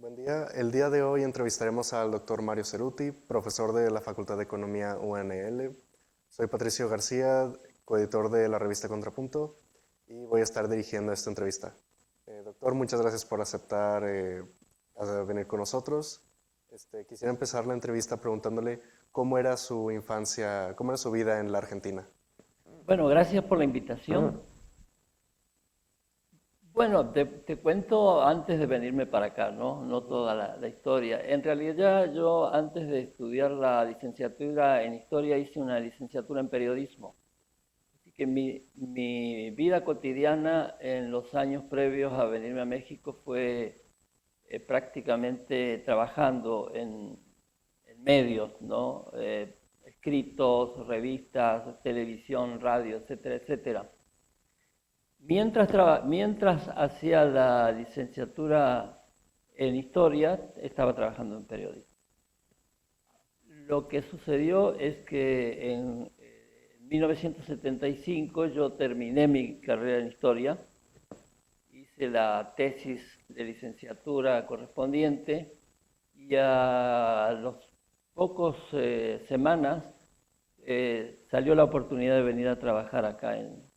Buen día. El día de hoy entrevistaremos al doctor Mario Ceruti, profesor de la Facultad de Economía UNL. Soy Patricio García, coeditor de la revista Contrapunto, y voy a estar dirigiendo esta entrevista. Doctor, muchas gracias por aceptar venir con nosotros. Quisiera empezar la entrevista preguntándole cómo era su infancia, cómo era su vida en la Argentina. Bueno, gracias por la invitación. Bueno, te cuento antes de venirme para acá, ¿no? No toda la historia. En realidad yo antes de estudiar la licenciatura en historia hice una licenciatura en periodismo. Así que mi vida cotidiana en los años previos a venirme a México fue prácticamente trabajando en medios, ¿no? Escritos, revistas, televisión, radio, etcétera, etcétera. Mientras hacía la licenciatura en historia, estaba trabajando en periodismo. Lo que sucedió es que en 1975 yo terminé mi carrera en historia, hice la tesis de licenciatura correspondiente y a los pocos semanas salió la oportunidad de venir a trabajar acá en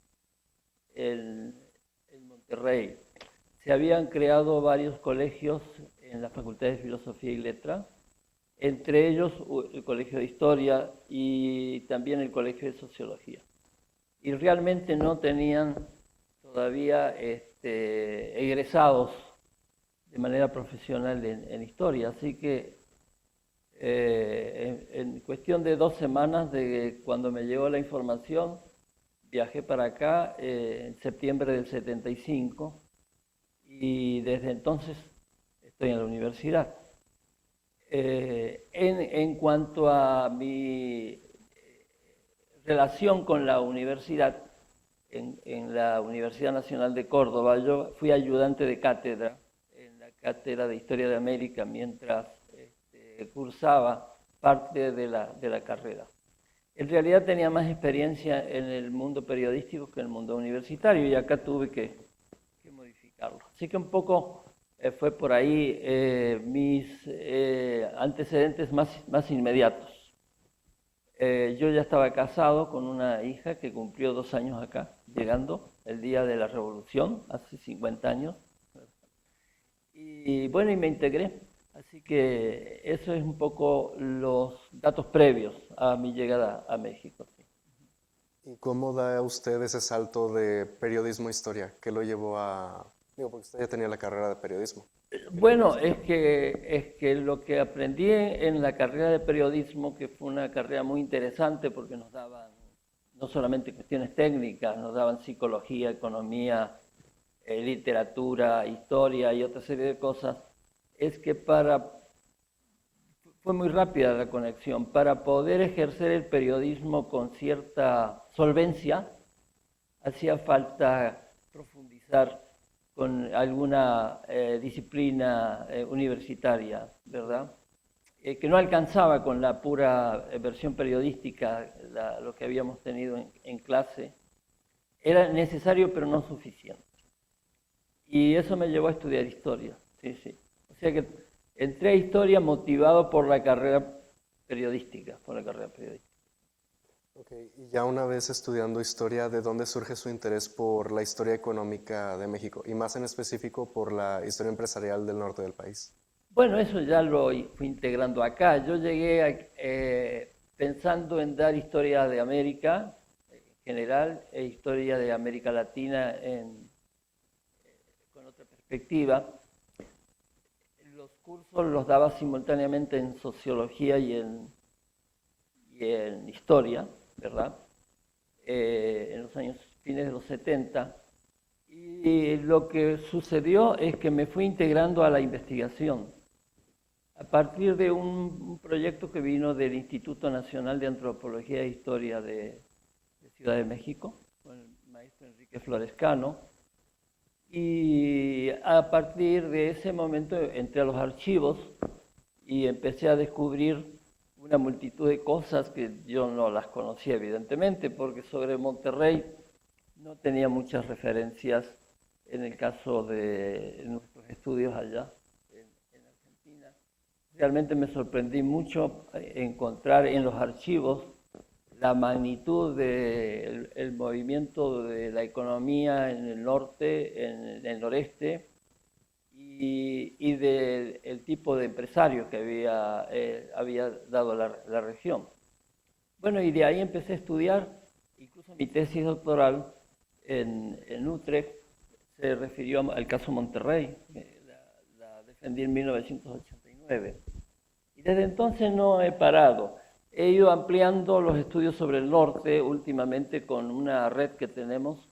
Monterrey. Se habían creado varios colegios en la Facultad de Filosofía y Letras, entre ellos el Colegio de Historia y también el Colegio de Sociología. Y realmente no tenían todavía egresados de manera profesional en historia, así que en cuestión de 2 semanas de cuando me llegó la información, viajé para acá en septiembre del 75 y desde entonces estoy en la universidad. En cuanto a mi relación con la universidad, en la Universidad Nacional de Córdoba, yo fui ayudante de cátedra en la cátedra de Historia de América mientras cursaba parte de la carrera. En realidad tenía más experiencia en el mundo periodístico que en el mundo universitario y acá tuve que modificarlo. Así que un poco fue por ahí mis antecedentes más inmediatos. Yo ya estaba casado con una hija que cumplió 2 años acá, llegando el día de la Revolución, hace 50 años. Y bueno, y me integré. Así que eso es un poco los datos previos a mi llegada a México. ¿Y cómo da usted ese salto de periodismo a historia? ¿Qué lo llevó a...? Digo, porque usted ya tenía la carrera de periodismo. Bueno, es que lo que aprendí en la carrera de periodismo, que fue una carrera muy interesante porque nos daban no solamente cuestiones técnicas, nos daban psicología, economía, literatura, historia y otra serie de cosas, es que fue muy rápida la conexión. Para poder ejercer el periodismo con cierta solvencia, hacía falta profundizar con alguna disciplina universitaria, ¿verdad? Que no alcanzaba con la pura versión periodística, lo que habíamos tenido en clase. Era necesario, pero no suficiente. Y eso me llevó a estudiar historia, sí, sí. O sea que entré a historia motivado por la carrera periodística, Ok, y ya una vez estudiando historia, ¿de dónde surge su interés por la historia económica de México? Y más en específico por la historia empresarial del norte del país. Bueno, eso ya lo fui integrando acá. Yo llegué pensando en dar historia de América en general e historia de América Latina con otra perspectiva. Los cursos los daba simultáneamente en sociología y en historia, ¿verdad? En los años fines de los 70. Y lo que sucedió es que me fui integrando a la investigación a partir de un proyecto que vino del Instituto Nacional de Antropología e Historia de Ciudad de México, con el maestro Enrique Florescano. Y a partir de ese momento entré a los archivos y empecé a descubrir una multitud de cosas que yo no las conocía evidentemente, porque sobre Monterrey no tenía muchas referencias en el caso de nuestros estudios allá en realmente me sorprendí mucho encontrar en los archivos la magnitud del movimiento de la economía en el norte, en el noreste, y del tipo de empresarios que había dado la región. Bueno, y de ahí empecé a estudiar, incluso mi tesis doctoral en Utrecht se refirió al caso Monterrey, la defendí en 1989. Y desde entonces no he parado. He ido ampliando los estudios sobre el norte últimamente con una red que tenemos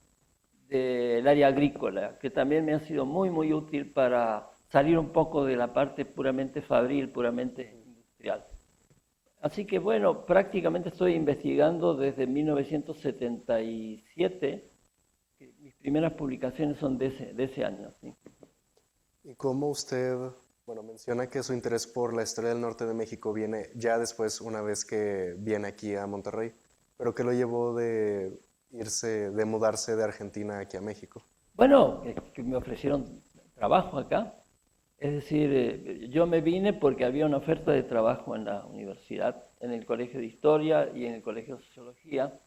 del área agrícola, que también me ha sido muy, muy útil para salir un poco de la parte puramente fabril, puramente industrial. Así que bueno, prácticamente estoy investigando desde 1977, que mis primeras publicaciones son de ese año. ¿Sí? ¿Y cómo usted, bueno, menciona que su interés por la historia del norte de México viene ya después, una vez que viene aquí a Monterrey, pero qué lo llevó de mudarse de Argentina aquí a México? Bueno, que me ofrecieron trabajo acá. Es decir, yo me vine porque había una oferta de trabajo en la universidad, en el Colegio de Historia y en el Colegio de Sociología.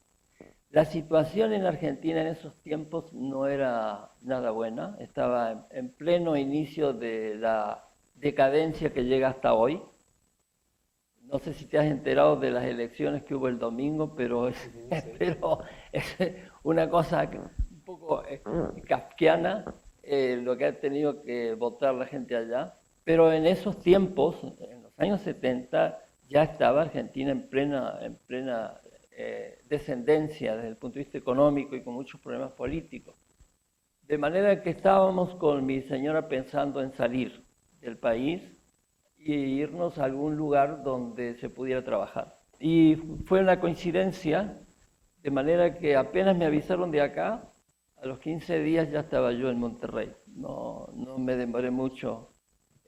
La situación en Argentina en esos tiempos no era nada buena, estaba en pleno inicio de la decadencia que llega hasta hoy. No sé si te has enterado de las elecciones que hubo el domingo, pero Sí. pero es una cosa un poco kafkiana, lo que ha tenido que votar la gente allá. Pero en esos tiempos, en los años 70, ya estaba Argentina en plena descendencia desde el punto de vista económico y con muchos problemas políticos. De manera que estábamos con mi señora pensando en salir del país y irnos a algún lugar donde se pudiera trabajar. Y fue una coincidencia, de manera que apenas me avisaron de acá, a los 15 días ya estaba yo en Monterrey. No me demoré mucho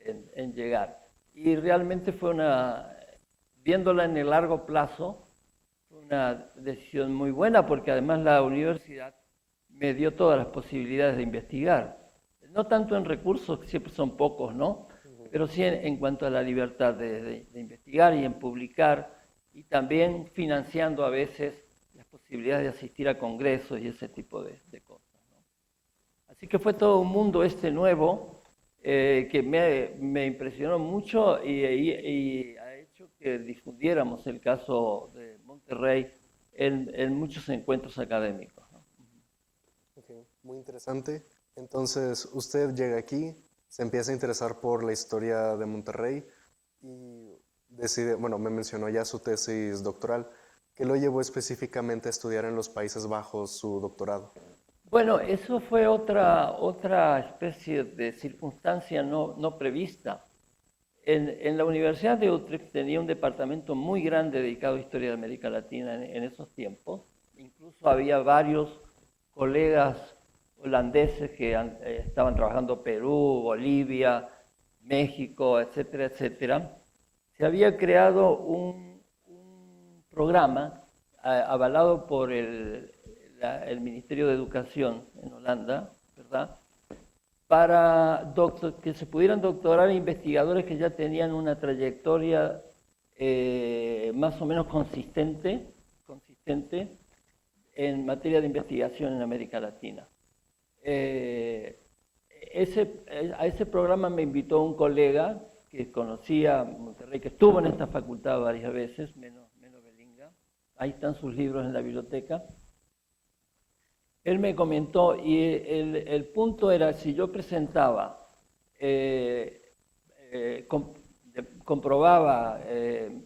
en llegar. Y realmente fue viéndola en el largo plazo, fue una decisión muy buena porque además la universidad me dio todas las posibilidades de investigar. No tanto en recursos, que siempre son pocos, ¿no? Pero sí en cuanto a la libertad de investigar y en publicar, y también financiando a veces las posibilidades de asistir a congresos y ese tipo de cosas, ¿no? Así que fue todo un mundo nuevo que me impresionó mucho y ha hecho que difundiéramos el caso de Monterrey en muchos encuentros académicos, ¿no? Okay, muy interesante. Entonces, usted llega aquí, se empieza a interesar por la historia de Monterrey y decide, bueno, me mencionó ya su tesis doctoral. ¿Qué lo llevó específicamente a estudiar en los Países Bajos su doctorado? Bueno, eso fue otra especie de circunstancia no prevista. En la Universidad de Utrecht tenía un departamento muy grande dedicado a historia de América Latina en esos tiempos. Incluso había varios colegas holandeses que estaban trabajando Perú, Bolivia, México, etcétera, etcétera. Se había creado un programa avalado por el Ministerio de Educación en Holanda, ¿verdad?, para que se pudieran doctorar investigadores que ya tenían una trayectoria más o menos consistente en materia de investigación en América Latina. A ese programa me invitó un colega que conocía Monterrey, que estuvo en esta facultad varias veces, Meno Belinga. Ahí están sus libros en la biblioteca. Él me comentó, y el punto era, si yo presentaba, comprobaba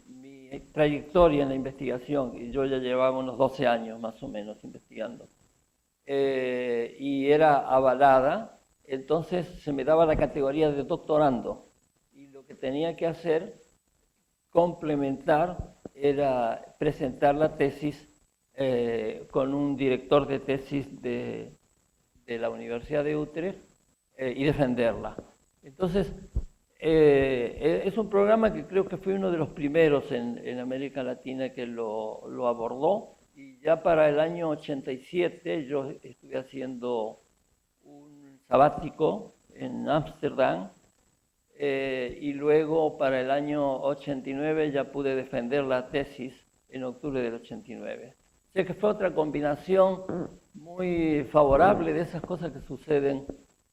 mi trayectoria en la investigación, y yo ya llevaba unos 12 años más o menos investigando, y era avalada, entonces se me daba la categoría de doctorando, y lo que tenía que hacer, complementar, era presentar la tesis con un director de tesis de la Universidad de Utrecht y defenderla. Entonces, es un programa que creo que fue uno de los primeros en América Latina que lo abordó, y ya para el año 87 yo estuve haciendo un sabático en Ámsterdam y luego para el año 89 ya pude defender la tesis en octubre del 89. O sea que fue otra combinación muy favorable de esas cosas que suceden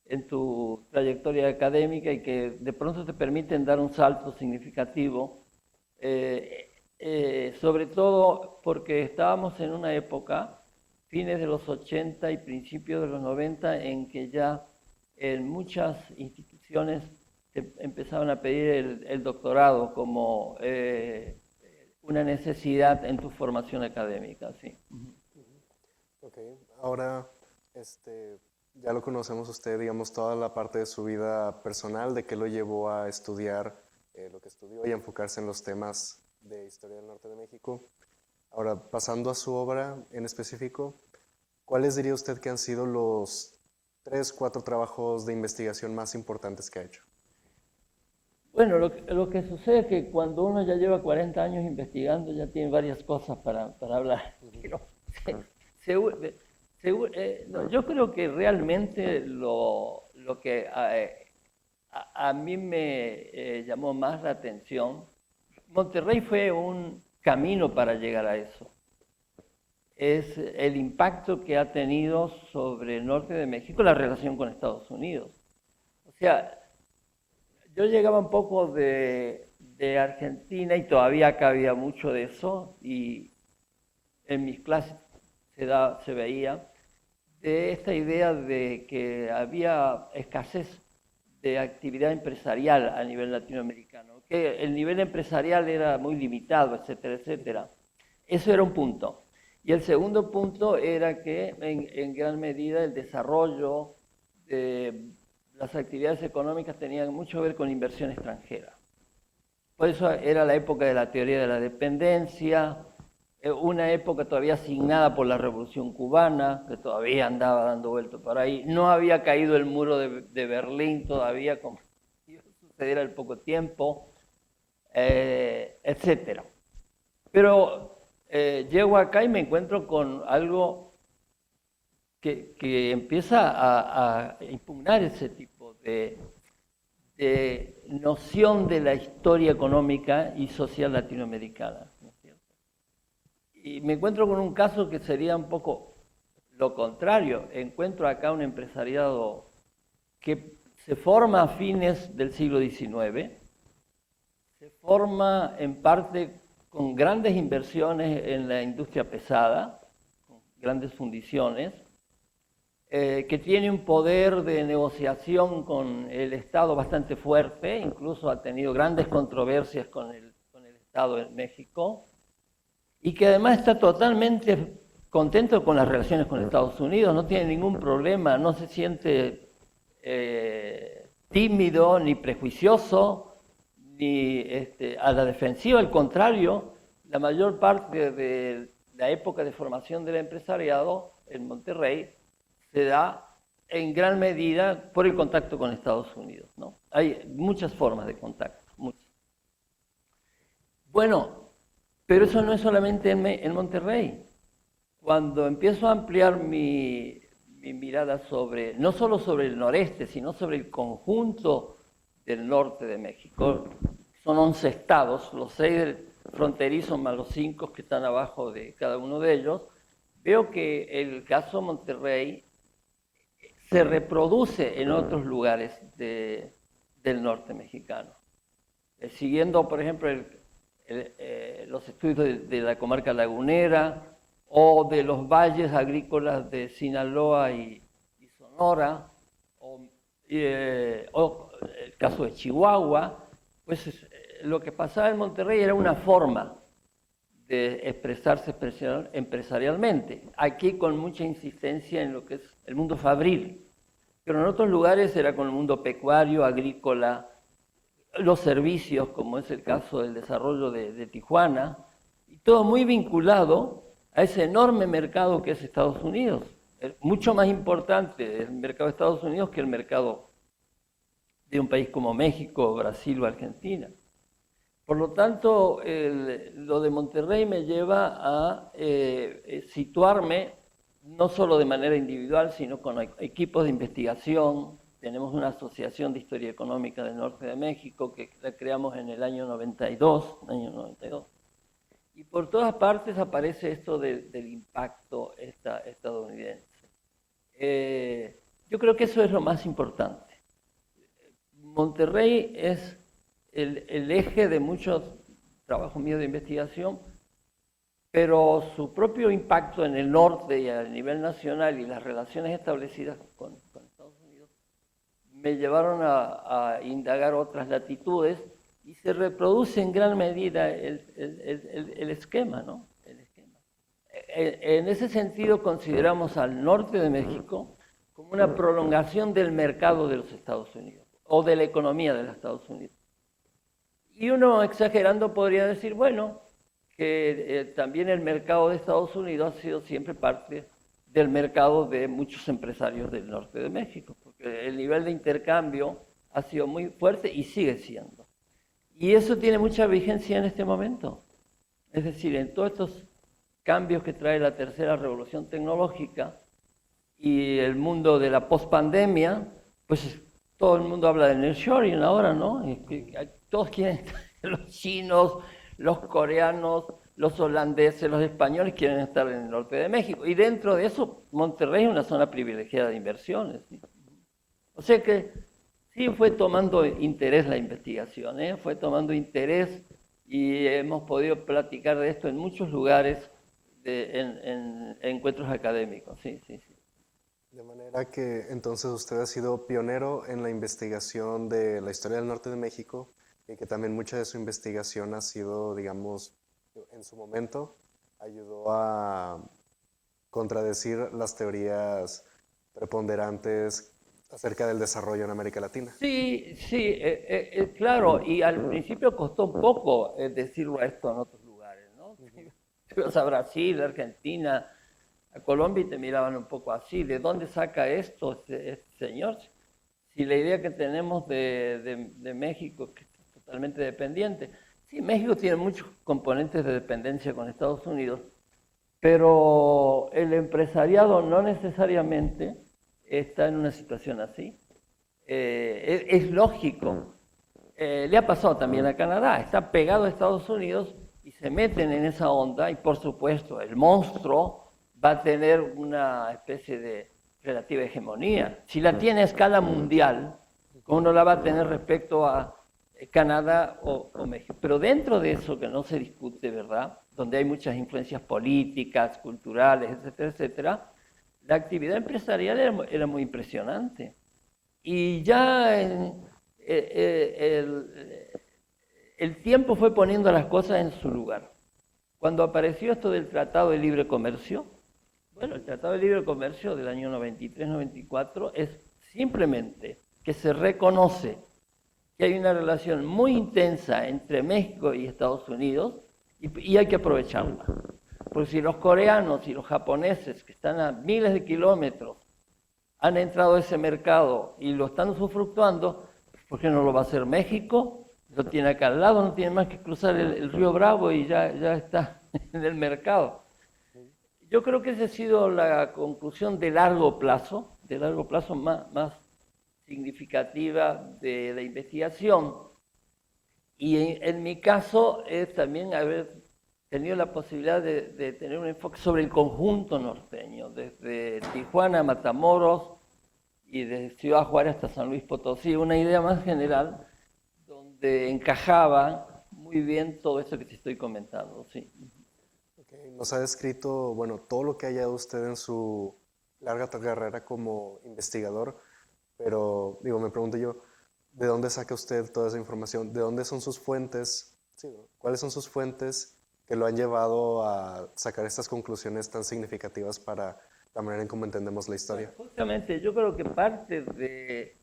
en tu trayectoria académica y que de pronto te permiten dar un salto significativo, sobre todo porque estábamos en una época, fines de los 80 y principios de los 90, en que ya en muchas instituciones empezaban a pedir el doctorado como una necesidad en tu formación académica. ¿Sí? Ok, ahora ya lo conocemos usted, digamos, toda la parte de su vida personal, de qué lo llevó a estudiar lo que estudió y a enfocarse en los temas de historia del norte de México. Ahora, pasando a su obra en específico, ¿cuáles diría usted que han sido los 3, 4 trabajos de investigación más importantes que ha hecho? Bueno, lo que sucede es que cuando uno ya lleva 40 años investigando, ya tiene varias cosas para hablar. Pero no, yo creo que realmente lo que a mí me llamó más la atención, Monterrey fue un camino para llegar a eso. Es el impacto que ha tenido sobre el norte de México la relación con Estados Unidos. O sea, yo llegaba un poco de Argentina y todavía acá había mucho de eso, y en mis clases se veía de esta idea de que había escasez de actividad empresarial a nivel latinoamericano, que el nivel empresarial era muy limitado, etcétera, etcétera. Eso era un punto. Y el segundo punto era que en gran medida el desarrollo de las actividades económicas tenían mucho que ver con inversión extranjera. Por eso era la época de la teoría de la dependencia, una época todavía asignada por la Revolución Cubana, que todavía andaba dando vueltas por ahí. No había caído el muro de Berlín todavía, como iba a suceder al poco tiempo, etcétera. Pero llego acá y me encuentro con algo que empieza a impugnar ese tipo de noción de la historia económica y social latinoamericana. ¿No es cierto? Y me encuentro con un caso que sería un poco lo contrario. Encuentro acá un empresariado que se forma a fines del siglo XIX, se forma en parte con grandes inversiones en la industria pesada, con grandes fundiciones, que tiene un poder de negociación con el Estado bastante fuerte, incluso ha tenido grandes controversias con el Estado en México, y que además está totalmente contento con las relaciones con Estados Unidos, no tiene ningún problema, no se siente tímido ni prejuicioso, ni a la defensiva, al contrario, la mayor parte de la época de formación del empresariado en Monterrey se da en gran medida por el contacto con Estados Unidos, ¿no? Hay muchas formas de contacto, muchas. Bueno, pero eso no es solamente en Monterrey. Cuando empiezo a ampliar mi mirada sobre, no solo sobre el noreste, sino sobre el conjunto del norte de México, son 11 estados, los 6 fronterizos más los 5 que están abajo de cada uno de ellos, veo que el caso Monterrey se reproduce en otros lugares del norte mexicano. Siguiendo, por ejemplo, los estudios de la comarca lagunera o de los valles agrícolas de Sinaloa y Sonora, o el caso de Chihuahua, pues lo que pasaba en Monterrey era una forma de expresarse empresarialmente. Aquí con mucha insistencia en lo que es el mundo fabril, pero en otros lugares era con el mundo pecuario, agrícola, los servicios, como es el caso del desarrollo de Tijuana, y todo muy vinculado a ese enorme mercado que es Estados Unidos. Es mucho más importante el mercado de Estados Unidos que el mercado de un país como México, Brasil o Argentina. Por lo tanto, lo de Monterrey me lleva a situarme no solo de manera individual, sino con equipos de investigación, tenemos una asociación de historia económica del norte de México que la creamos en el año 92, y por todas partes aparece esto del impacto estadounidense. Yo creo que eso es lo más importante. Monterrey es el eje de muchos trabajos míos de investigación, pero su propio impacto en el norte y a nivel nacional y las relaciones establecidas con Estados Unidos me llevaron a indagar otras latitudes y se reproduce en gran medida el esquema, ¿no? En ese sentido consideramos al norte de México como una prolongación del mercado de los Estados Unidos o de la economía de los Estados Unidos. Y uno exagerando podría decir, bueno, que también el mercado de Estados Unidos ha sido siempre parte del mercado de muchos empresarios del norte de México, porque el nivel de intercambio ha sido muy fuerte y sigue siendo. Y eso tiene mucha vigencia en este momento. Es decir, en todos estos cambios que trae la tercera revolución tecnológica y el mundo de la pospandemia, pues todo el mundo habla de nearshoring ahora, ¿no? Todos quieren, los chinos, los coreanos, los holandeses, los españoles quieren estar en el norte de México. Y dentro de eso, Monterrey es una zona privilegiada de inversiones, ¿sí? O sea que sí fue tomando interés la investigación, fue tomando interés y hemos podido platicar de esto en muchos lugares, en encuentros académicos, sí. De manera que entonces usted ha sido pionero en la investigación de la historia del norte de México y que también mucha de su investigación ha sido, digamos, en su momento, ayudó a contradecir las teorías preponderantes acerca del desarrollo en América Latina. Sí, claro, y al principio costó un poco decirlo esto en otros lugares, ¿no? Tú ibas a Brasil, Argentina, a Colombia y te miraban un poco así, ¿de dónde saca esto este señor? Si la idea que tenemos de México es que es totalmente dependiente. Sí, México tiene muchos componentes de dependencia con Estados Unidos, pero el empresariado no necesariamente está en una situación así. Es lógico. Le ha pasado también a Canadá, está pegado a Estados Unidos y se meten en esa onda y por supuesto el monstruo va a tener una especie de relativa hegemonía. Si la tiene a escala mundial, ¿cómo no la va a tener respecto a Canadá o México? Pero dentro de eso que no se discute, ¿verdad?, donde hay muchas influencias políticas, culturales, etcétera, etcétera, la actividad empresarial era muy impresionante. Y ya el tiempo fue poniendo las cosas en su lugar. Cuando apareció esto del Tratado de Libre Comercio, bueno, el Tratado de Libre Comercio del año 93-94 es simplemente que se reconoce que hay una relación muy intensa entre México y Estados Unidos y hay que aprovecharla. Porque si los coreanos y los japoneses, que están a miles de kilómetros, han entrado a ese mercado y lo están usufructuando, ¿por qué no lo va a hacer México? Lo tiene acá al lado, no tiene más que cruzar el río Bravo y ya está en el mercado. Yo creo que esa ha sido la conclusión de largo plazo más significativa de la investigación. Y en mi caso es también haber tenido la posibilidad de tener un enfoque sobre el conjunto norteño, desde Tijuana a Matamoros y desde Ciudad Juárez hasta San Luis Potosí, una idea más general donde encajaba muy bien todo eso que te estoy comentando, sí. Nos ha descrito, bueno, todo lo que ha hallado usted en su larga carrera como investigador, pero digo, me pregunto yo, ¿de dónde saca usted toda esa información? ¿De dónde son sus fuentes? Sí, ¿cuáles son sus fuentes que lo han llevado a sacar estas conclusiones tan significativas para la manera en cómo entendemos la historia? Bueno, justamente, yo creo que parte de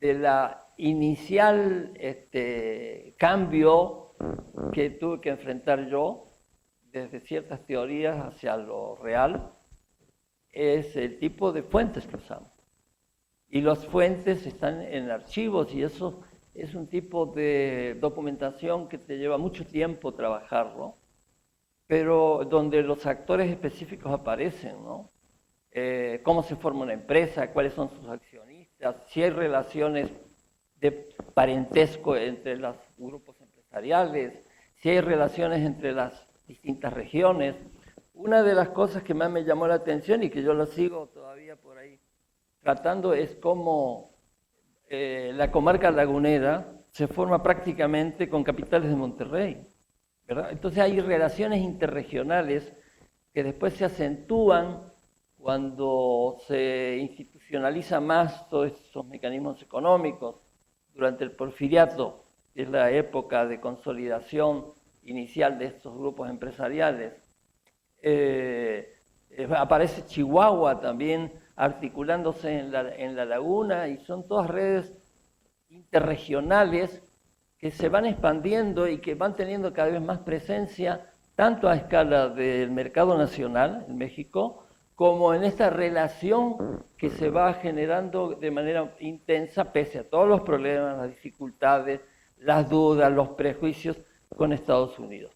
la inicial cambio que tuve que enfrentar yo, desde ciertas teorías hacia lo real, es el tipo de fuentes que usamos. Y las fuentes están en archivos y eso es un tipo de documentación que te lleva mucho tiempo trabajarlo, pero donde los actores específicos aparecen, ¿no? Cómo se forma una empresa, cuáles son sus accionistas, sea, si hay relaciones de parentesco entre los grupos empresariales, si hay relaciones entre las distintas regiones. Una de las cosas que más me llamó la atención y que yo lo sigo todavía por ahí tratando es cómo la comarca lagunera se forma prácticamente con capitales de Monterrey, ¿verdad? Entonces hay relaciones interregionales que después se acentúan cuando se institucionaliza más todos esos mecanismos económicos. Durante el Porfiriato, que es la época de consolidación inicial de estos grupos empresariales, aparece Chihuahua también articulándose en la laguna, y son todas redes interregionales que se van expandiendo y que van teniendo cada vez más presencia, tanto a escala del mercado nacional en México, como en esta relación que se va generando de manera intensa, pese a todos los problemas, las dificultades, las dudas, los prejuicios con Estados Unidos.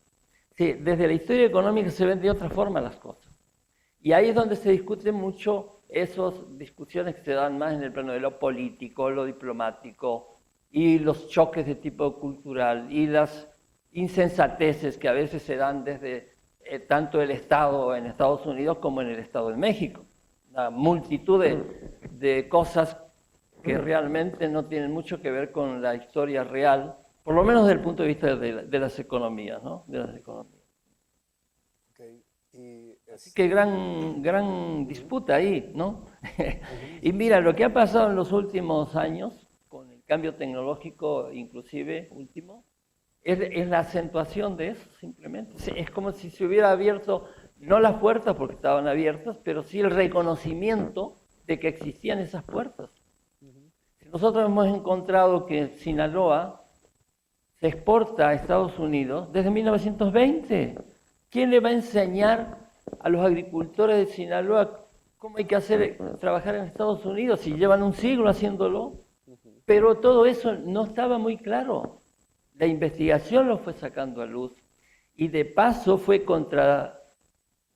Sí, desde la historia económica se ven de otra forma las cosas. Y ahí es donde se discuten mucho esas discusiones que se dan más en el plano de lo político, lo diplomático, y los choques de tipo cultural, y las insensateces que a veces se dan desde tanto el Estado en Estados Unidos como en el Estado de México. Una multitud de cosas que realmente no tienen mucho que ver con la historia real, por lo menos desde el punto de vista de las economías, ¿no? De las economías. Okay. Así que gran disputa ahí, ¿no? Y mira, lo que ha pasado en los últimos años, con el cambio tecnológico inclusive último, es la acentuación de eso, simplemente. Es como si se hubiera abierto, no las puertas porque estaban abiertas, pero sí el reconocimiento de que existían esas puertas. Nosotros hemos encontrado que Sinaloa se exporta a Estados Unidos desde 1920. ¿Quién le va a enseñar a los agricultores de Sinaloa cómo hay que trabajar en Estados Unidos si llevan un siglo haciéndolo? Pero todo eso no estaba muy claro. La investigación lo fue sacando a luz y de paso fue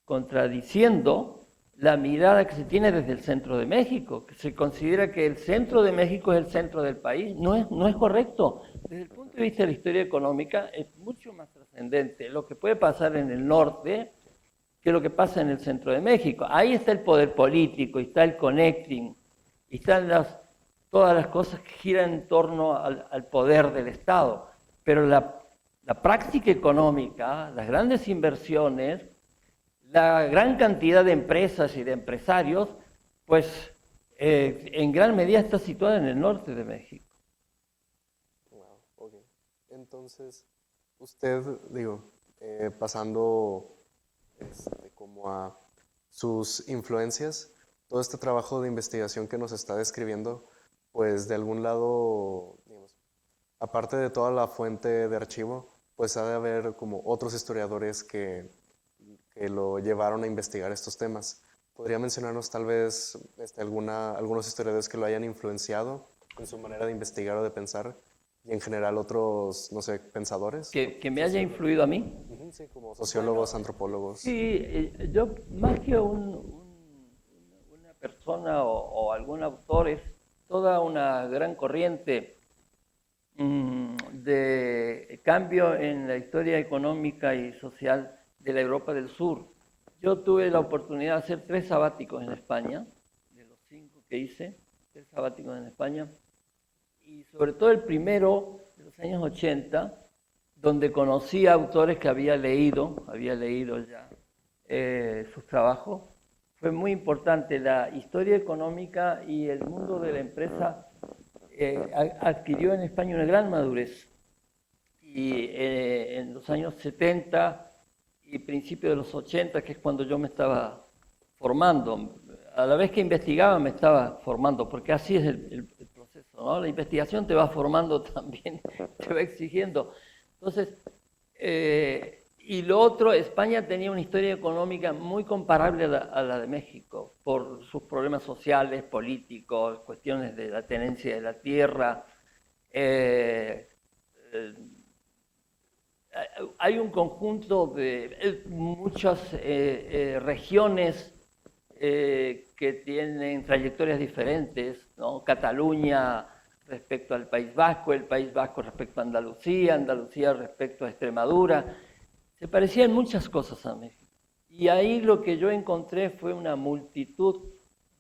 contradiciendo la mirada que se tiene desde el centro de México, que se considera que el centro de México es el centro del país. No es correcto. Desde el punto de vista de la historia económica es mucho más trascendente lo que puede pasar en el norte que lo que pasa en el centro de México. Ahí está el poder político, está el connecting, y están todas las cosas que giran en torno al poder del Estado. Pero la práctica económica, las grandes inversiones, la gran cantidad de empresas y de empresarios, pues en gran medida está situada en el norte de México. Wow, okay. Entonces, usted, pasando como a sus influencias, todo este trabajo de investigación que nos está describiendo, pues de algún lado, digamos, aparte de toda la fuente de archivo, pues ha de haber como otros historiadores que lo llevaron a investigar estos temas. ¿Podría mencionarnos tal vez algunos historiadores que lo hayan influenciado en su manera de investigar o de pensar? Y en general otros, no sé, pensadores. ¿Que me haya influido a mí? Sí, como sociólogos, antropólogos. Sí, yo más que una persona o algún autor, es toda una gran corriente de cambio en la historia económica y social de la Europa del Sur. Yo tuve la oportunidad de hacer 3 sabáticos en España, de los 5 que hice, 3 sabáticos en España, y sobre todo el primero de los años 80, donde conocí a autores que había leído ya sus trabajos. Fue muy importante. La historia económica y el mundo de la empresa adquirió en España una gran madurez. Y en los años 70 y principios de los 80, que es cuando yo me estaba formando, a la vez que investigaba me estaba formando, porque así es el proceso, ¿no? La investigación te va formando también, te va exigiendo. Entonces, y lo otro, España tenía una historia económica muy comparable a la de México, por sus problemas sociales, políticos, cuestiones de la tenencia de la tierra. Hay un conjunto de muchas regiones que tienen trayectorias diferentes, ¿no? Cataluña respecto al País Vasco, el País Vasco respecto a Andalucía, Andalucía respecto a Extremadura. Se parecían muchas cosas a México. Y ahí lo que yo encontré fue una multitud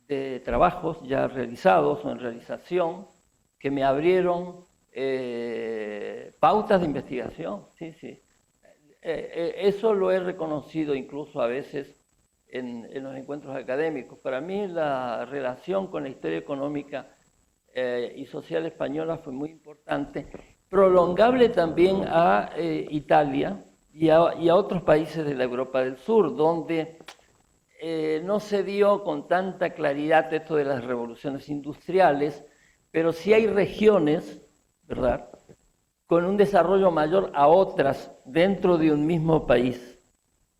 de trabajos ya realizados o en realización que me abrieron pautas de investigación. Sí, sí. Eso lo he reconocido incluso a veces en los encuentros académicos. Para mí la relación con la historia económica y social española fue muy importante, prolongable también a Italia y a otros países de la Europa del Sur, donde no se dio con tanta claridad esto de las revoluciones industriales, pero sí hay regiones, ¿verdad?, con un desarrollo mayor a otras dentro de un mismo país.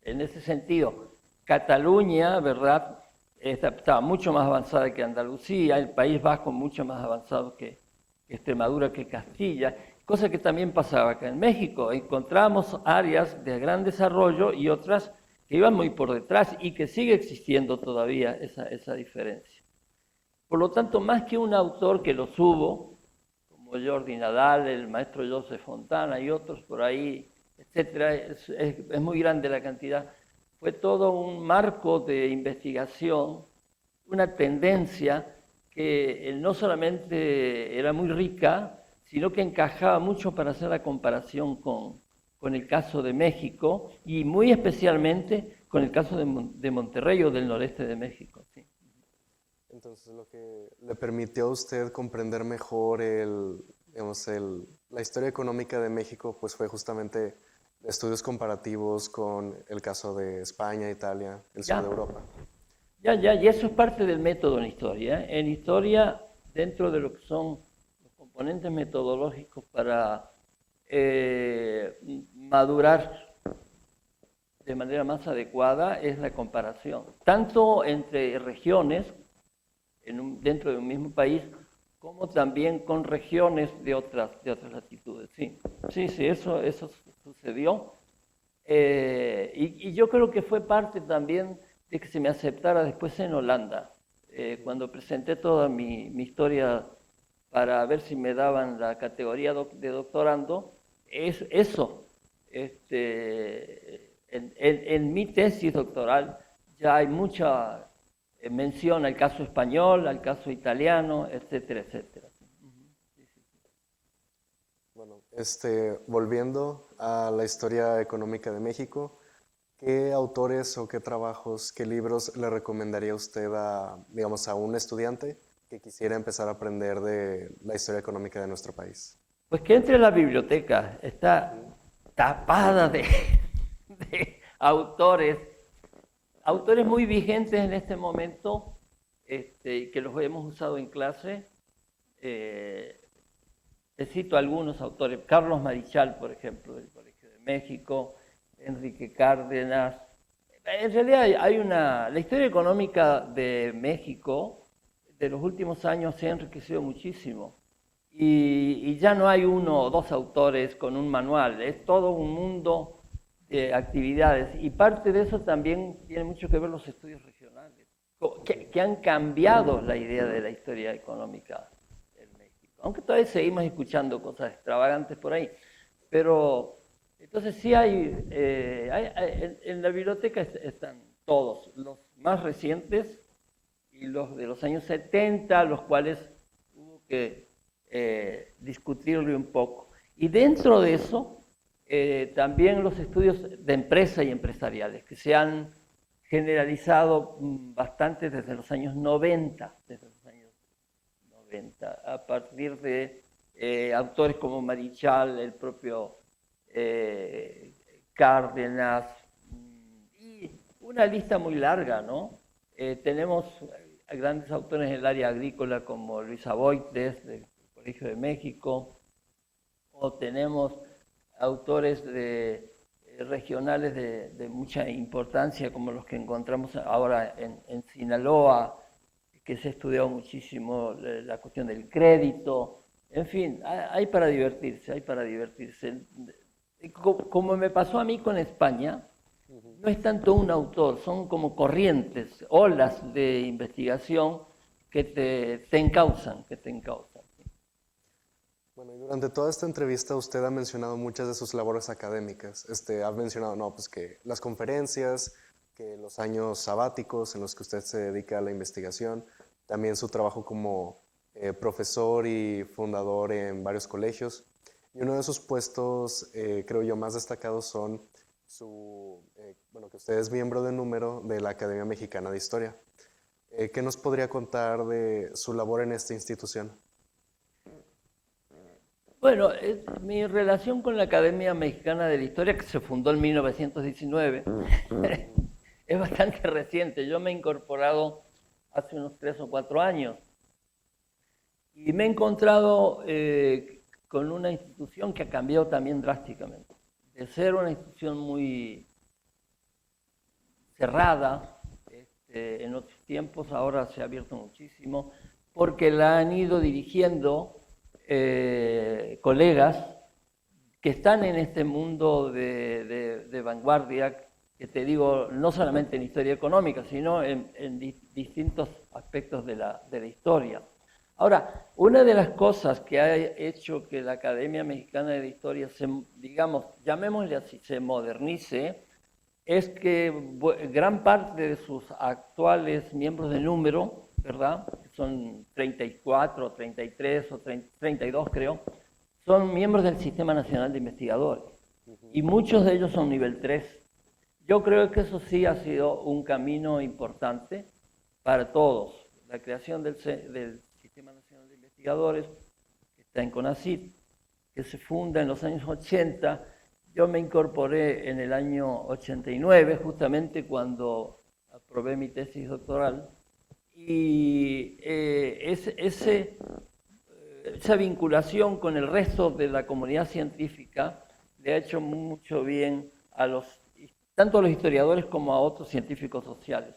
En ese sentido, Cataluña, ¿verdad?, estaba mucho más avanzada que Andalucía, el País Vasco mucho más avanzado que Extremadura, que Castilla, cosa que también pasaba acá en México. Encontramos áreas de gran desarrollo y otras que iban muy por detrás y que sigue existiendo todavía esa diferencia. Por lo tanto, más que un autor que los hubo, como Jordi Nadal, el maestro Joseph Fontana y otros por ahí, etcétera, es muy grande la cantidad. Fue todo un marco de investigación, una tendencia que no solamente era muy rica, sino que encajaba mucho para hacer la comparación con el caso de México y muy especialmente con el caso de Monterrey o del noreste de México. Sí. Entonces, lo que le permitió a usted comprender mejor la historia económica de México, pues fue justamente estudios comparativos con el caso de España, Italia, el sur de Europa. Y eso es parte del método en historia. En historia, dentro de lo que son los componentes metodológicos para madurar de manera más adecuada, es la comparación, tanto entre regiones dentro de un mismo país, como también con regiones de otras latitudes. Sí, eso sucedió. Y yo creo que fue parte también de que se me aceptara después en Holanda, cuando presenté toda mi historia para ver si me daban la categoría de doctorando. En mi tesis doctoral ya hay mucha mención al caso español, al caso italiano, etcétera, etcétera. Bueno, volviendo a la historia económica de México, ¿qué autores o qué trabajos, qué libros le recomendaría usted digamos, a un estudiante que quisiera empezar a aprender de la historia económica de nuestro país? Pues que entre a la biblioteca, está tapada de autores muy vigentes en este momento, que los hemos usado en clase. Te cito algunos autores: Carlos Marichal, por ejemplo, del Colegio de México, Enrique Cárdenas. En realidad la historia económica de México de los últimos años se ha enriquecido muchísimo. Y ya no hay uno o dos autores con un manual, es todo un mundo de actividades. Y parte de eso también tiene mucho que ver los estudios regionales, que han cambiado la idea de la historia económica en México. Aunque todavía seguimos escuchando cosas extravagantes por ahí. Pero entonces sí en la biblioteca están todos, los más recientes y los de los años 70, los cuales hubo que discutirle un poco. Y dentro de eso, también los estudios de empresa y empresariales, que se han generalizado bastante desde los años 90, a partir de autores como Marichal, el propio Cárdenas, y una lista muy larga, ¿no? Tenemos grandes autores en el área agrícola como Luis Aboites, del Colegio de México, o tenemos autores regionales de mucha importancia, como los que encontramos ahora en Sinaloa, que se ha estudiado muchísimo la cuestión del crédito. En fin, hay para divertirse, hay para divertirse. Como me pasó a mí con España, no es tanto un autor, son como corrientes, olas de investigación que te encausan, Bueno, y durante toda esta entrevista usted ha mencionado muchas de sus labores académicas. Ha mencionado, no, pues que las conferencias, que los años sabáticos en los que usted se dedica a la investigación, también su trabajo como profesor y fundador en varios colegios. Y uno de sus puestos, creo yo, más destacados son bueno, que usted es miembro de número de la Academia Mexicana de Historia. ¿Qué nos podría contar de su labor en esta institución? Bueno, mi relación con la Academia Mexicana de la Historia, que se fundó en 1919, es bastante reciente. Yo me he incorporado hace unos 3 o 4 años y me he encontrado con una institución que ha cambiado también drásticamente. De ser una institución muy cerrada, en otros tiempos, ahora se ha abierto muchísimo, porque la han ido dirigiendo colegas que están en este mundo de vanguardia, que te digo, no solamente en historia económica, sino en distintos aspectos de la historia. Ahora, una de las cosas que ha hecho que la Academia Mexicana de la Historia digamos, llamémosle así, se modernice, es que gran parte de sus actuales miembros de número, ¿verdad? Son 34, 33 o 32 creo, son miembros del Sistema Nacional de Investigadores. Y muchos de ellos son nivel 3. Yo creo que eso sí ha sido un camino importante para todos. La creación del Sistema Nacional de Investigadores, que está en CONACYT, que se funda en los años 80. Yo me incorporé en el año 89, justamente cuando aprobé mi tesis doctoral, y esa vinculación con el resto de la comunidad científica le ha hecho mucho bien tanto a los historiadores como a otros científicos sociales.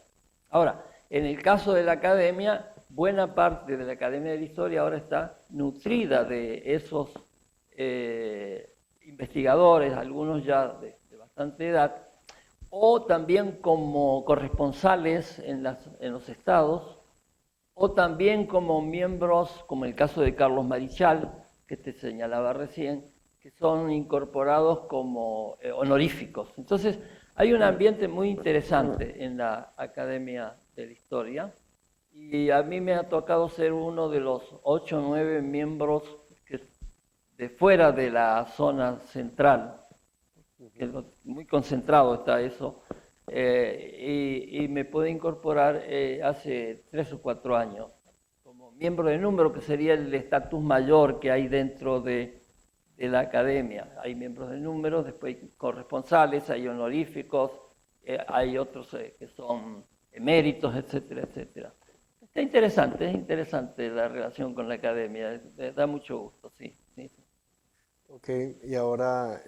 Ahora, en el caso de la academia, buena parte de la Academia de la Historia ahora está nutrida de esos investigadores, algunos ya de bastante edad, o también como corresponsales en los estados, o también como miembros, como el caso de Carlos Marichal, que te señalaba recién, que son incorporados como honoríficos. Entonces, hay un ambiente muy interesante en la Academia de la Historia, y a mí me ha tocado ser uno de los 8 o 9 miembros de fuera de la zona central, que muy concentrado está eso, y me pude incorporar hace 3 o 4 años como miembro de número, que sería el estatus mayor que hay dentro de la academia. Hay miembros de número, después hay corresponsales, hay honoríficos, hay otros que son eméritos, etcétera, etcétera. Es interesante la relación con la academia, da mucho gusto, sí. Ok, y ahora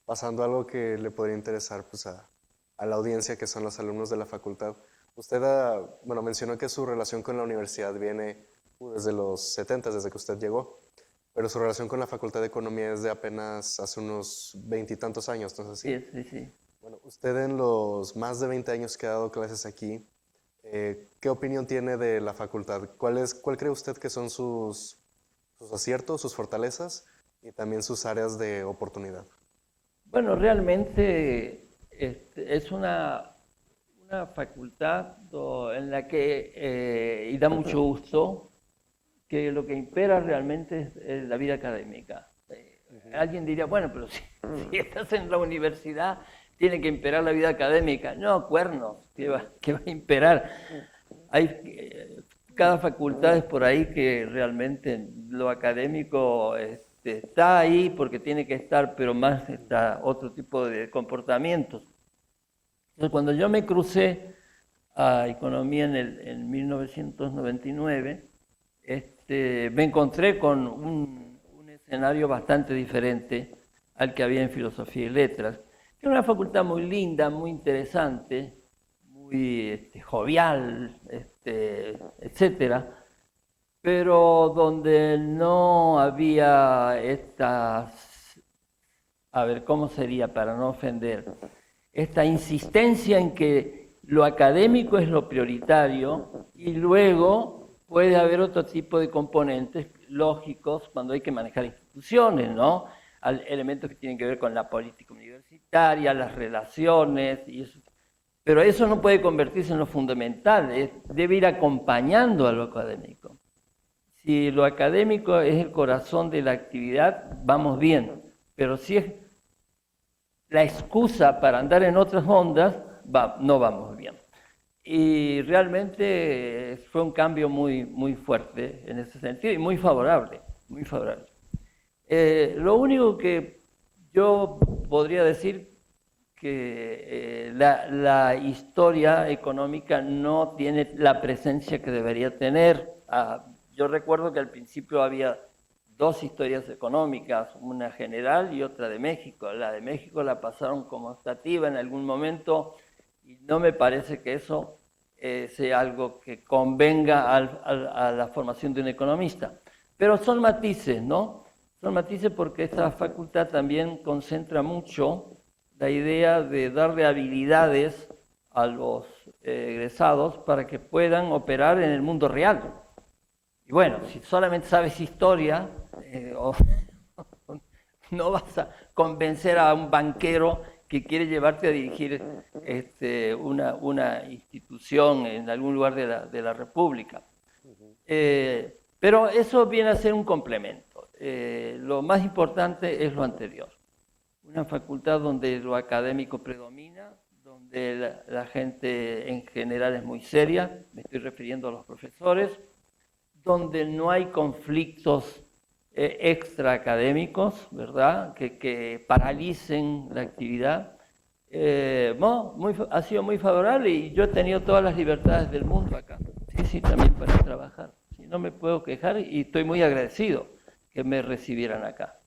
pasando a algo que le podría interesar pues, a la audiencia, que son los alumnos de la facultad. Usted bueno, mencionó que su relación con la universidad viene desde los 70, desde que usted llegó, pero su relación con la Facultad de Economía es de apenas hace unos 20 y tantos años, ¿no es así? Sí, sí, sí. Bueno, usted en los más de 20 años que ha dado clases aquí, ¿qué opinión tiene de la facultad? ¿Cuál cree usted que son sus aciertos, sus fortalezas y también sus áreas de oportunidad? Bueno, realmente es una facultad en la que, y da mucho gusto, que lo que impera realmente es la vida académica. Alguien diría, bueno, pero si estás en la universidad, tiene que imperar la vida académica. No, cuernos, ¿qué va a imperar? Hay cada facultad es por ahí que realmente lo académico está ahí porque tiene que estar, pero más está otro tipo de comportamientos. Entonces, cuando yo me crucé a economía en 1999, me encontré con un escenario bastante diferente al que había en filosofía y letras. Era una facultad muy linda, muy interesante, muy jovial, etcétera, pero donde no había a ver, ¿cómo sería para no ofender? esta insistencia en que lo académico es lo prioritario y luego puede haber otro tipo de componentes lógicos cuando hay que manejar instituciones, ¿no? Elementos que tienen que ver con la política universitaria, las relaciones, y eso. Pero eso no puede convertirse en lo fundamental, debe ir acompañando a lo académico. Si lo académico es el corazón de la actividad, vamos bien, pero si es la excusa para andar en otras ondas, no vamos bien. Y realmente fue un cambio muy fuerte en ese sentido y muy favorable, muy favorable. Lo único que yo podría decir que la historia económica no tiene la presencia que debería tener. Yo recuerdo que al principio había dos historias económicas, una general y otra de México. La de México la pasaron como optativa en algún momento y no me parece que eso sea algo que convenga a la formación de un economista. Pero son matices, ¿no? Son matices porque esta facultad también concentra mucho la idea de darle habilidades a los egresados para que puedan operar en el mundo real. Y bueno, si solamente sabes historia, no vas a convencer a un banquero que quiere llevarte a dirigir una institución en algún lugar de la República. Pero eso viene a ser un complemento. Lo más importante es lo anterior. Una facultad donde lo académico predomina, donde la gente en general es muy seria, me estoy refiriendo a los profesores, donde no hay conflictos extraacadémicos, ¿verdad?, que paralicen la actividad. Ha sido muy favorable y yo he tenido todas las libertades del mundo acá. Sí, también para trabajar. Sí, no me puedo quejar y estoy muy agradecido que me recibieran acá.